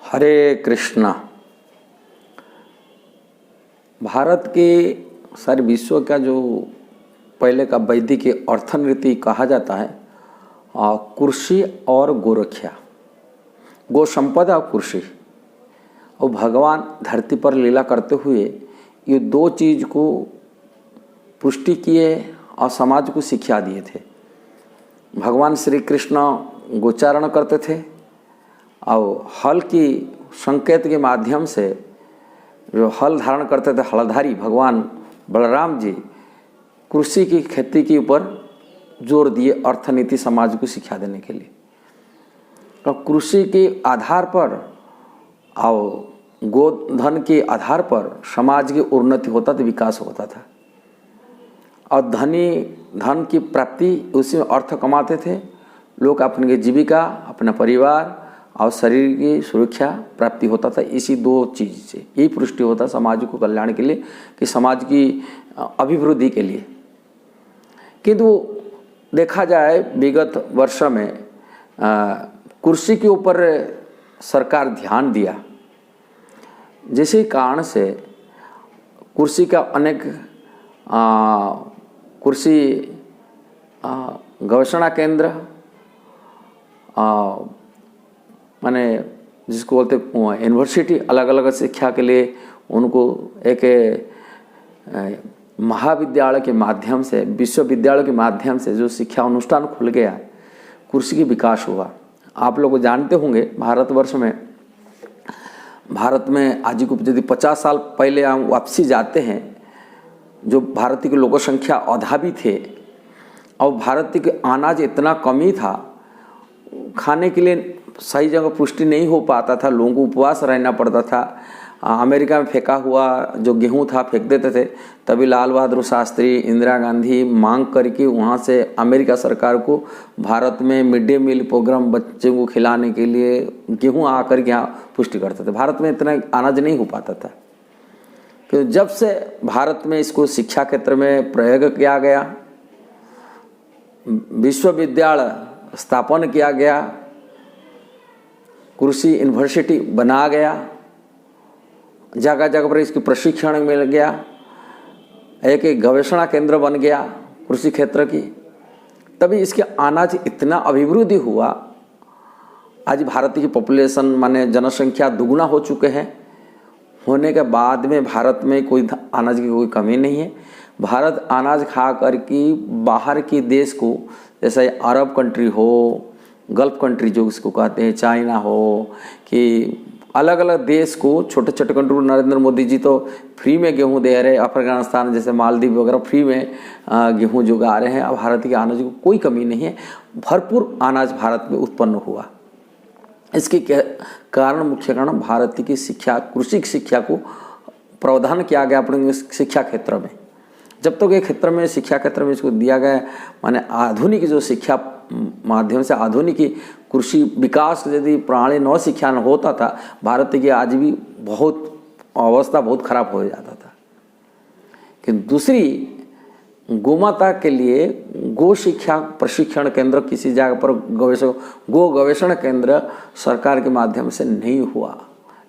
हरे कृष्णा। भारत के सारे विश्व का जो पहले का वैदिक अर्थनीति कहा जाता है, कृषि और गोरक्षा, गो संपदा और कृषि, और भगवान धरती पर लीला करते हुए ये दो चीज़ को पुष्टि किए और समाज को शिक्षा दिए थे। भगवान श्री कृष्ण गोचारण करते थे और हल की संकेत के माध्यम से जो हल धारण करते थे हलधारी भगवान बलराम जी कृषि की खेती के ऊपर जोर दिए अर्थनीति समाज को शिक्षा देने के लिए। तो कृषि के आधार पर और गोधन के आधार पर समाज की उन्नति होता था, विकास होता था और धन की प्राप्ति उसी में अर्थ कमाते थे लोग, अपनी जीविका, अपना परिवार और शरीर की सुरक्षा प्राप्ति होता था। इसी दो चीज़ से यही पुष्टि होता समाज को कल्याण के लिए, कि समाज की अभिवृद्धि के लिए। किंतु देखा जाए विगत वर्ष में कृषि के ऊपर सरकार ध्यान दिया, जिसी कारण से कृषि का अनेक कृषि गवेषणा केंद्र, माने जिसको बोलते यूनिवर्सिटी, अलग अलग शिक्षा के लिए उनको एक महाविद्यालय के माध्यम से, विश्वविद्यालय के माध्यम से जो शिक्षा अनुष्ठान खुल गया, कृषि की विकास हुआ। आप लोग जानते होंगे भारतवर्ष में, भारत में आज को यदि 50 साल पहले हम वापसी जाते हैं, जो भारत की लोक संख्या अधाबी थे और भारत के अनाज इतना कमी था, खाने के लिए सही जगह पुष्टि नहीं हो पाता था, लोगों को उपवास रहना पड़ता था। अमेरिका में फेंका हुआ जो गेहूं था फेंक देते थे। तभी लाल बहादुर शास्त्री, इंदिरा गांधी मांग करके वहाँ से अमेरिका सरकार को भारत में मिड डे मील प्रोग्राम बच्चों को खिलाने के लिए गेहूं आकर के यहाँ पुष्टि करते थे। भारत में इतना अनाज नहीं हो पाता था। तो जब से भारत में इसको शिक्षा क्षेत्र में प्रयोग किया गया, विश्वविद्यालय स्थापन किया गया, कृषि यूनिवर्सिटी बना गया, जगह जगह पर इसकी प्रशिक्षण मिल गया, एक गवेषणा केंद्र बन गया कृषि क्षेत्र की, तभी इसके अनाज इतना अभिवृद्धि हुआ। आज भारत की पॉपुलेशन माने जनसंख्या दुगुना हो चुके हैं। होने के बाद में भारत में कोई अनाज की कोई कमी नहीं है। भारत अनाज खा कर के बाहर के देश को, जैसे अरब कंट्री हो, गल्फ कंट्री जो इसको कहते हैं, चाइना हो, कि अलग अलग देश को, छोटे छोटे कंट्री, नरेंद्र मोदी जी तो फ्री में गेहूं दे रहे हैं। अफगानिस्तान जैसे मालदीव वगैरह फ्री में गेहूं जुगा रहे हैं। अब भारत के अनाज को कोई कमी नहीं है, भरपूर अनाज भारत में उत्पन्न हुआ। इसके कारण, मुख्य कारण भारत की शिक्षा, कृषि की शिक्षा को प्रावधान किया गया अपने शिक्षा क्षेत्र में। जब तक ये क्षेत्र में, शिक्षा क्षेत्र में इसको दिया गया, माने आधुनिक जो शिक्षा माध्यम से आधुनिक कृषि विकास यदि प्रणाली नौ शिक्षा न होता था, भारत की आज भी बहुत अवस्था बहुत खराब हो जाता था। कि दूसरी, गोमाता के लिए गो शिक्षा प्रशिक्षण केंद्र किसी जगह पर गो गवेषण केंद्र सरकार के माध्यम से नहीं हुआ,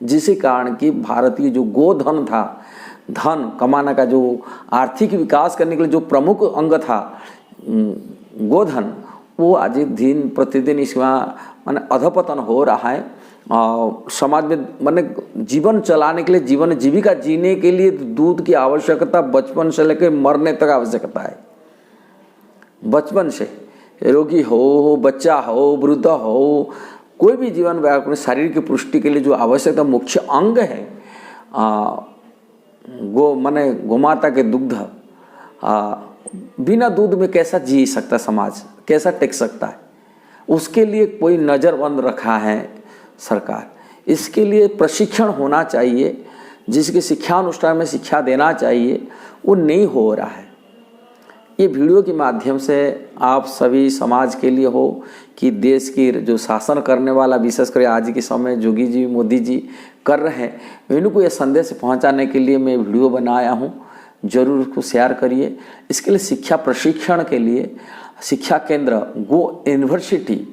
जिसके कारण कि भारत की जो गोधन था, धन कमाने का जो आर्थिक विकास करने के लिए जो प्रमुख अंग था गोधन, वो आज दिन प्रतिदिन इसमें माने अधपतन हो रहा है। और समाज में माने जीवन चलाने के लिए, जीवन जीविका जीने के लिए दूध की आवश्यकता बचपन से लेकर मरने तक आवश्यकता है। बचपन से रोगी हो, बच्चा हो, वृद्ध हो, कोई भी जीवन में अपने शरीर की पुष्टि के लिए जो आवश्यकता मुख्य अंग है, गो माने गोमाता के दुग्ध, बिना दूध में कैसा जी सकता समाज, कैसा टिक सकता है? उसके लिए कोई नज़रबंद रखा है सरकार। इसके लिए प्रशिक्षण होना चाहिए, जिसके शिक्षा अनुष्ठान में शिक्षा देना चाहिए, वो नहीं हो रहा है। ये वीडियो के माध्यम से आप सभी समाज के लिए हो कि देश की जो शासन करने वाला, विशेषकर आज के समय योगी जी, मोदी जी कर रहे हैं, इनको ये संदेश पहुंचाने के लिए मैं वीडियो बनाया हूं। जरूर उसको शेयर करिए। इसके लिए शिक्षा प्रशिक्षण के लिए शिक्षा केंद्र, गो यूनिवर्सिटी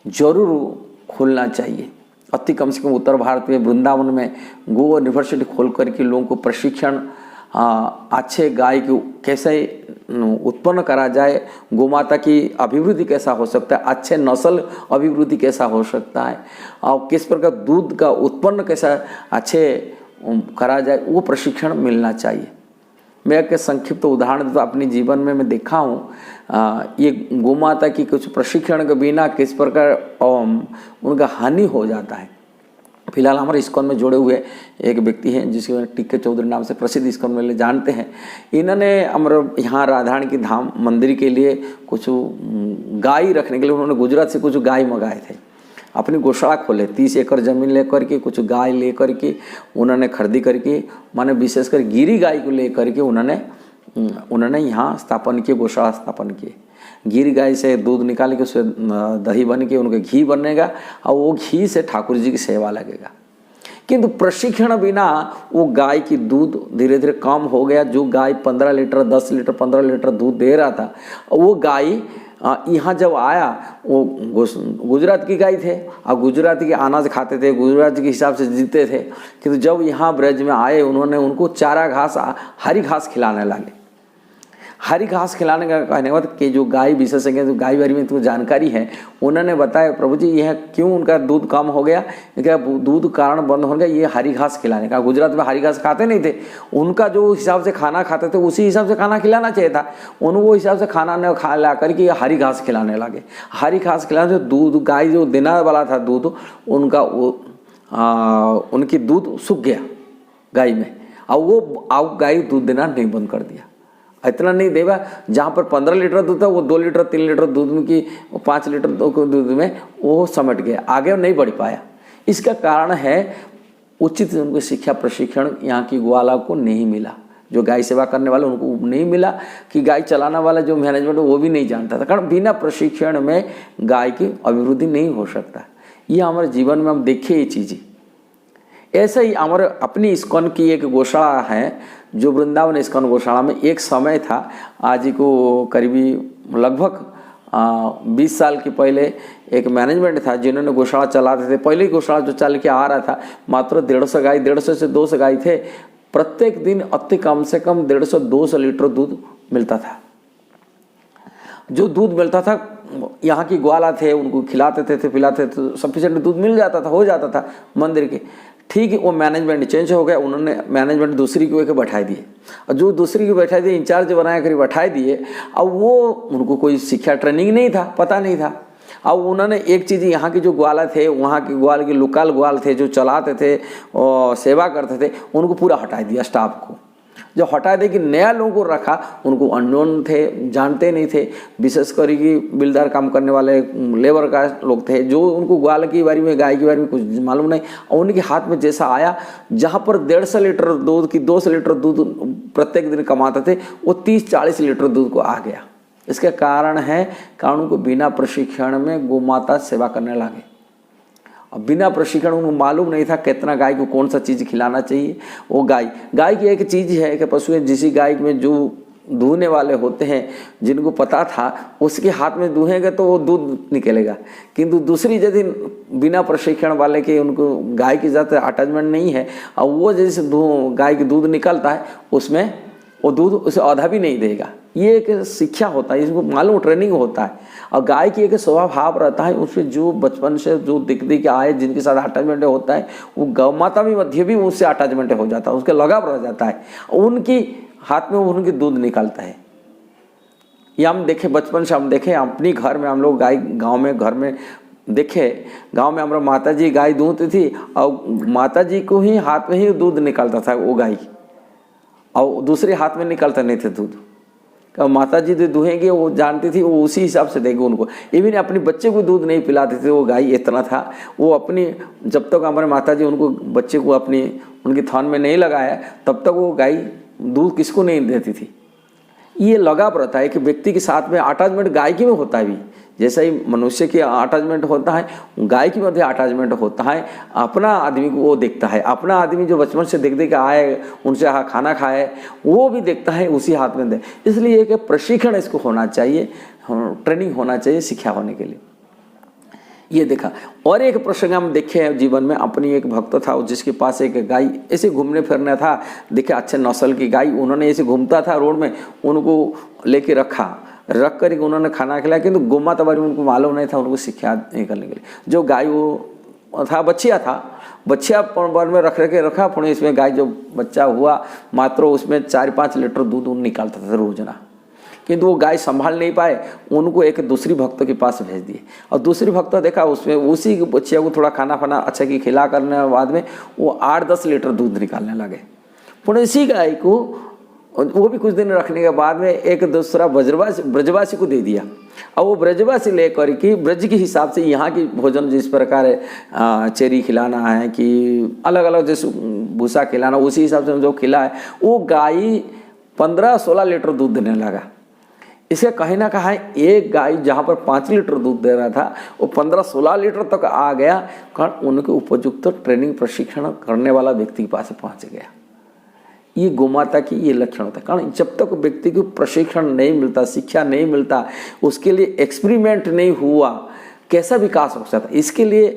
जरूर खोलना चाहिए। अति कम से कम उत्तर भारत में वृंदावन में गो यूनिवर्सिटी खोल करके लोगों को प्रशिक्षण अच्छे गाय को कैसे उत्पन्न करा जाए, गोमाता की अभिवृद्धि कैसा हो सकता है, अच्छे नस्ल अभिवृद्धि कैसा हो सकता है और किस प्रकार दूध का उत्पन्न कैसा अच्छे करा जाए, वो प्रशिक्षण मिलना चाहिए। मैं एक संक्षिप्त उदाहरण तो अपने जीवन में मैं देखा हूँ, ये गोमाता की कुछ प्रशिक्षण के बिना किस प्रकार उनका हानि हो जाता है। फिलहाल हमारे इस्कॉन में जुड़े हुए एक व्यक्ति हैं जिसके टीके चौधरी नाम से प्रसिद्ध इस्कॉन में जानते हैं। इन्होंने हमारे यहाँ राधारणी की धाम मंदिर के लिए कुछ गाय रखने के लिए उन्होंने गुजरात से कुछ गाय मंगाए थे। अपनी गौशाला खोले, 30 एकड़ ज़मीन लेकर के कुछ गाय लेकर के उन्होंने खरीदी करके, माने विशेषकर गिरी गाय को लेकर के उन्होंने यहाँ स्थापन किए, गौशाला स्थापन किए। गिर गाय से दूध निकाल के उससे दही बन के उनका घी बनेगा और वो घी से ठाकुर जी की सेवा लगेगा। किंतु प्रशिक्षण बिना वो गाय की दूध धीरे धीरे कम हो गया। जो गाय 15 लीटर 10 लीटर 15 लीटर दूध दे रहा था, वो गाय यहाँ जब आया, वो गुजरात की गाय थे और गुजराती के अनाज खाते थे, गुजराती के हिसाब से जीते थे। किंतु जब यहाँ ब्रज में आए, उन्होंने उनको चारा घास हरी घास खिलाने लगे। हरी घास खिलाने का कहने के बाद कि जो गाय विशेषज्ञ जो गाय बारे में तो जानकारी है, उन्होंने बताया प्रभु जी यह क्यों उनका दूध कम हो गया, क्या दूध कारण बंद हो गया, ये हरी घास खिलाने का। गुजरात में हरी घास खाते नहीं थे, उनका जो हिसाब से खाना खाते थे उसी हिसाब से खाना खिलाना चाहिए था, उनको हिसाब से खाना न खा ला करके हरी घास खिलाने लगे। हरी घास खिलाने से दूध गाय जो देने वाला था दूध उनका उनकी दूध सूख गया गाय में, और वो गाय दूध देना नहीं बंद कर दिया। इतना नहीं देगा, जहाँ पर 15 लीटर दूध था वो 2 लीटर 3 लीटर दूध में की 5 लीटर दूध में वो समट गया, आगे नहीं बढ़ पाया। इसका कारण है उचित उनको शिक्षा प्रशिक्षण यहाँ की ग्वाला को नहीं मिला। जो गाय सेवा करने वाले उनको नहीं मिला, कि गाय चलाने वाला जो मैनेजमेंट वो भी नहीं जानता था। कारण बिना प्रशिक्षण में गाय की अभिवृद्धि नहीं हो सकता। ये हमारे जीवन में हम देखे ये चीज़ें। ऐसे ही हमारे अपनी इस्कॉन की एक गौशाला है जो वृंदावन इस्कॉन गौशाला में एक समय था, आज को करीबी लगभग 20 साल के पहले एक मैनेजमेंट था जिन्होंने गौशाला चलाते थे। पहले ही गौशाला जो चल के आ रहा था, मात्र 150 गाय, 150 से 200 गाय थे। प्रत्येक दिन अति कम से कम 150-200 लीटर दूध मिलता था। जो दूध मिलता था, यहाँ की ग्वाला थे उनको खिलाते थे पिलाते थे, तो सफिशिएंट दूध मिल जाता था, हो जाता था मंदिर के। ठीक है, वो मैनेजमेंट चेंज हो गया, उन्होंने मैनेजमेंट दूसरी को एक बैठाई दिए, और जो दूसरी को बैठाई दिए इंचार्ज बनाया कर बैठाई दिए। अब वो उनको कोई शिक्षा ट्रेनिंग नहीं था, पता नहीं था। अब उन्होंने एक चीज़, यहाँ की जो ग्वाला थे, वहाँ के ग्वाल के लोकल ग्वाल थे जो चलाते थे और सेवा करते थे, उनको पूरा हटा दिया स्टाफ को। जो हटा दे कि नया लोगों को रखा, उनको अननोन थे, जानते नहीं थे। विशेषकर कि बिल्डर काम करने वाले लेबर का लोग थे, जो उनको ग्वाल की बारे में गाय के बारे में कुछ मालूम नहीं। और उनके हाथ में जैसा आया, जहाँ पर 150 लीटर दूध की 200 लीटर दूध प्रत्येक दिन कमाते थे, वो 30-40 लीटर दूध को आ गया। इसके कारण है कारण को बिना प्रशिक्षण में गोमाता सेवा करने लगे। अब बिना प्रशिक्षण उनको मालूम नहीं था कितना गाय को कौन सा चीज़ खिलाना चाहिए। वो गाय की एक चीज़ है कि पशु है, जिस गाय में जो दूहने वाले होते हैं, जिनको पता था उसके हाथ में दूहेंगे तो वो दूध निकलेगा। किंतु दूसरी यदि बिना प्रशिक्षण वाले के उनको गाय की ज़्यादा अटैचमेंट नहीं है, और वो जैसे गाय की दूध निकलता है उसमें वो दूध उसे आधा भी नहीं देगा। ये एक शिक्षा होता है, इसको मालूम ट्रेनिंग होता है। और गाय की एक स्वभाव भाव रहता है, उसमें जो बचपन से जो दिख आए, जिनके साथ अटैचमेंट होता है, वो गौ माता भी मध्य भी उससे अटैचमेंट हो जाता है, उसके लगाव रह जाता है, उनकी हाथ में उनकी दूध निकलता है। ये हम देखे, बचपन से हम देखे अपनी घर में, हम लोग गाय गाँव में घर में देखे, गांव में हमारा माता जी गाय दूहती थी और माता जी को ही हाथ में ही दूध निकलता था वो गाय, और दूसरे हाथ में निकलता नहीं थे दूध। माता जी जो दूहेंगे वो जानती थी, वो उसी हिसाब से देंगे उनको। इवन अपने बच्चे को दूध नहीं पिलाते थे, वो गाय इतना था। वो अपनी जब तक हमारे माता जी उनको बच्चे को अपनी उनकी थान में नहीं लगाया, तब तक वो गाय दूध किसको नहीं देती थी। ये लगाव रहता है कि व्यक्ति के साथ में अटैचमेंट गाय की में होता है भी, जैसा ही मनुष्य की अटैचमेंट होता है, गाय की मध्य अटैचमेंट होता है। अपना आदमी को वो देखता है, अपना आदमी जो बचपन से देख के आए, उनसे खाना खाए, वो भी देखता है, उसी हाथ में दे। इसलिए एक प्रशिक्षण इसको होना चाहिए, ट्रेनिंग होना चाहिए शिक्षा होने के लिए। ये देखा। और एक प्रसंग हम देखे हैं जीवन में, अपनी एक भक्त था जिसके पास एक गाय ऐसे घूमने फिरना था, देखे अच्छे नस्ल की गाय, उन्होंने ऐसे घूमता था रोड में, उनको लेके रख कर उन्होंने खाना खिलाया, किंतु गोमाता बारे में उनको मालूम नहीं था, उनको शिक्षा नहीं करने के लिए। जो गाय वो था बच्चिया वन में रखा पुणे इसमें गाय जो बच्चा हुआ मात्र उसमें 4-5 लीटर दूध निकालता था रोजाना, किंतु वो गाय संभाल नहीं पाए, उनको एक दूसरी भक्त के पास भेज दिए। और दूसरी भक्त देखा उसमें उसी बच्चिया को थोड़ा खाना फाना अच्छा की खिला करने के बाद में वो 8-10 लीटर दूध निकालने लगे। पुणे इसी गाय को वो भी कुछ दिन रखने के बाद में एक दूसरा ब्रजवासी को दे दिया। और वो ब्रजवासी लेकर कि ब्रज के हिसाब से यहाँ की भोजन जिस प्रकार है, चेरी खिलाना है कि अलग अलग जैसे भूसा खिलाना, उसी हिसाब से जो खिला है, वो गाय 15-16 लीटर दूध देने लगा। इसे कहीं ना कहीं एक गाय जहाँ पर 5 लीटर दूध दे रहा था वो 15-16 लीटर तक आ गया, कारण उनके उपयुक्त ट्रेनिंग प्रशिक्षण करने वाला व्यक्ति के पास पहुँच गया। ये गोमाता की ये लक्षण होता है, कारण जब तक व्यक्ति को प्रशिक्षण नहीं मिलता, शिक्षा नहीं मिलता, उसके लिए एक्सपेरिमेंट नहीं हुआ, कैसा विकास हो सकता। इसके लिए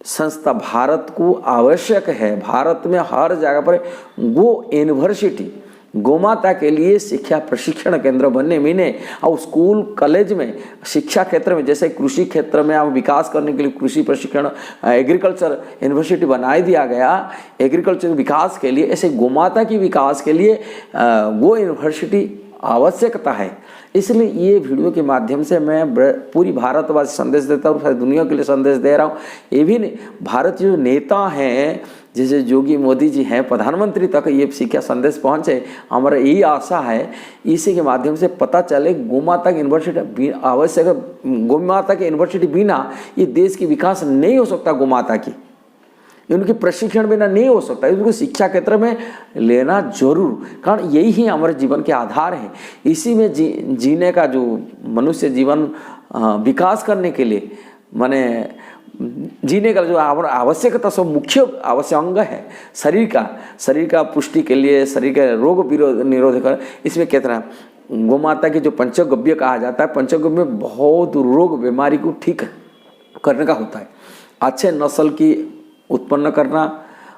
संस्था भारत को आवश्यक है, भारत में हर जगह पर गो यूनिवर्सिटी गोमाता के लिए शिक्षा प्रशिक्षण केंद्र बनने मिले। और स्कूल कॉलेज में शिक्षा क्षेत्र में जैसे कृषि क्षेत्र में आप विकास करने के लिए कृषि प्रशिक्षण एग्रीकल्चर यूनिवर्सिटी बना दिया गया, एग्रीकल्चर विकास के लिए, ऐसे गोमाता की विकास के लिए गो यूनिवर्सिटी आवश्यकता है। इसलिए ये वीडियो के माध्यम से मैं पूरी भारतवासी संदेश देता हूँ, सारी दुनिया के लिए संदेश दे रहा हूँ। ये भी भारतीय जो नेता हैं जैसे योगी मोदी जी हैं, प्रधानमंत्री तक ये शिक्षा संदेश पहुँचे, हमारा यही आशा है। इसी के माध्यम से पता चले गोमाता की यूनिवर्सिटी आवश्यक, गोमाता की यूनिवर्सिटी बिना ये देश की विकास नहीं हो सकता। गोमाता की उनके प्रशिक्षण बिना नहीं हो सकता, उनको शिक्षा क्षेत्र में लेना जरूर, कारण यही ही हमारे जीवन के आधार है। इसी में जीने का जो मनुष्य जीवन विकास करने के लिए माने जीने का जो आवश्यकता सब मुख्य आवश्यक अंग है शरीर का पुष्टि के लिए, शरीर के रोग निरोधक, इसमें कितना गोमाता की जो पंचगव्य कहा जाता है, पंचगव्य में बहुत रोग बीमारी को ठीक करने का होता है। अच्छे नस्ल की उत्पन्न करना,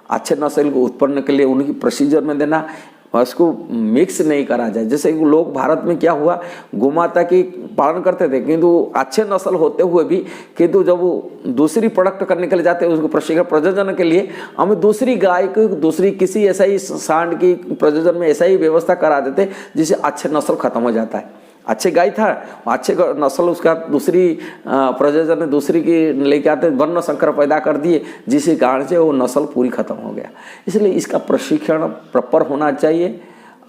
अच्छे नस्ल को उत्पन्न के लिए उनकी प्रोसीजर में देना, उसको मिक्स नहीं करा जाए। जैसे लोग भारत में क्या हुआ, गोमाता की पालन करते थे किंतु अच्छे नस्ल होते हुए भी, किंतु जब वो दूसरी प्रोडक्ट करने के लिए जाते हैं उसको प्रशिक्षण प्रजनन के लिए, हमें दूसरी गाय को दूसरी किसी ऐसा ही सांड की प्रजनन में ऐसा ही व्यवस्था करा देते जिससे अच्छे नस्ल खत्म हो जाता है। अच्छे गाय था, अच्छे नस्ल उसका दूसरी प्रजनन में दूसरी की लेके आते, वर्ण संकर पैदा कर दिए, जिसके कारण से वो नस्ल पूरी खत्म हो गया। इसलिए इसका प्रशिक्षण प्रॉपर होना चाहिए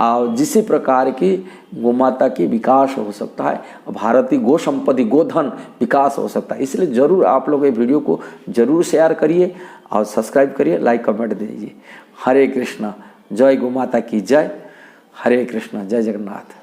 और जिस प्रकार की गोमाता की विकास हो सकता है, भारतीय गो संपत्ति गोधन विकास हो सकता है। इसलिए ज़रूर आप लोग ये वीडियो को ज़रूर शेयर करिए और सब्सक्राइब करिए, लाइक कमेंट दीजिए। हरे कृष्णा, जय गोमाता की जय। हरे कृष्णा, जय जगन्नाथ।